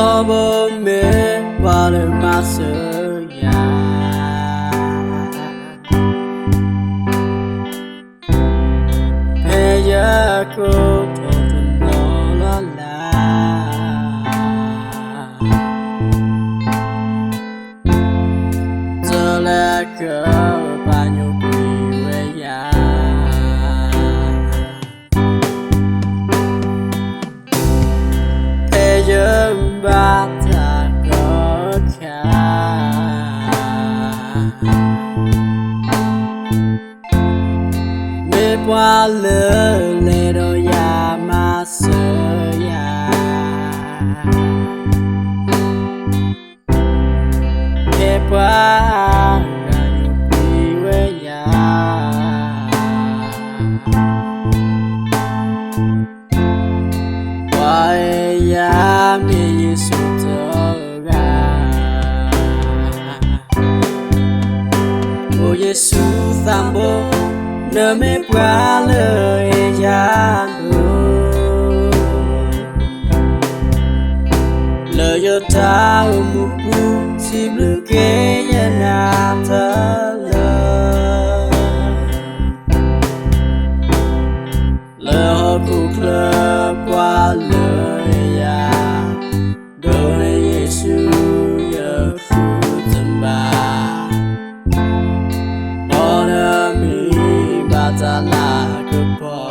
Trouble me while in my soul, Hey, yeah, go to la la. To let go by your way, Hey, yeah, but qua lỡ lệ đôi ya mà sợ ya thế qua ngày quy về ya qua ya mi Giêsu thờ ga o Giêsu tambo nỡ mê qua lời gian lời cho ta một phút xin lưu kế nhân nam thơ lời họ cuộc lời qua lời đâu này Giêsu giờ phụ thân bà ta là cơ bỏ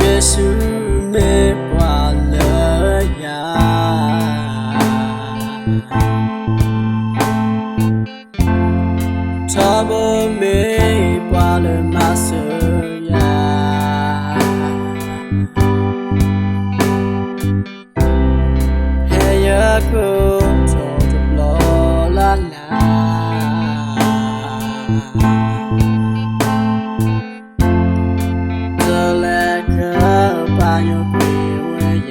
Giêsu mê qua lời Trouble mê qua lời mà sợ Hey ya cô cho tập lo la la your way,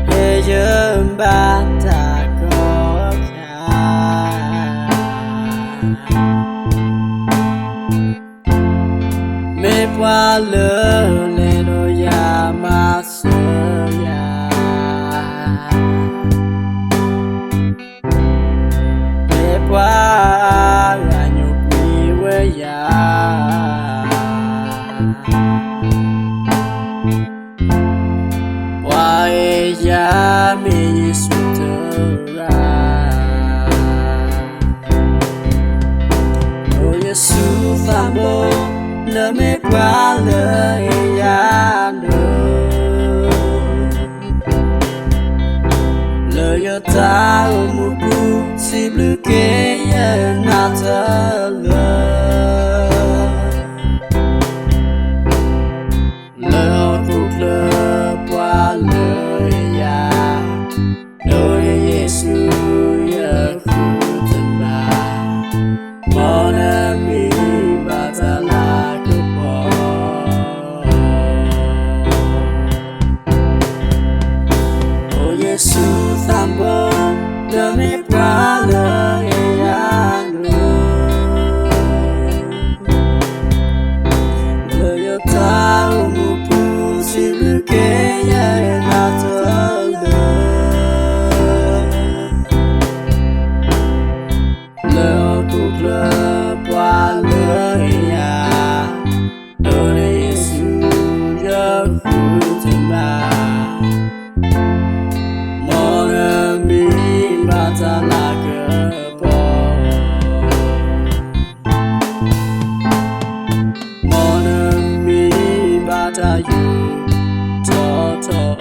Hey, you're bad, mê qua lỡ lệ đôi ya mà sợ mê qua Why ya mi Giêsu thờ O Giêsu tambo nỡ mê qua lời ya lời cho ta một phút xin lưu kế nhân na thơ lời cuộc lời qua lời đôi Giêsu giờ phụ thân bà mon ami bà ta là cơ bỏ o Giêsu tambo nỡ mê qua lời lời cho ta một phút xin lưu kế nhân na thơ lời cuộc lời qua lời đâu này Giêsu giờ phụ thân bà mon ami bà ta là cơ bỏ mon ami bà ta yêu so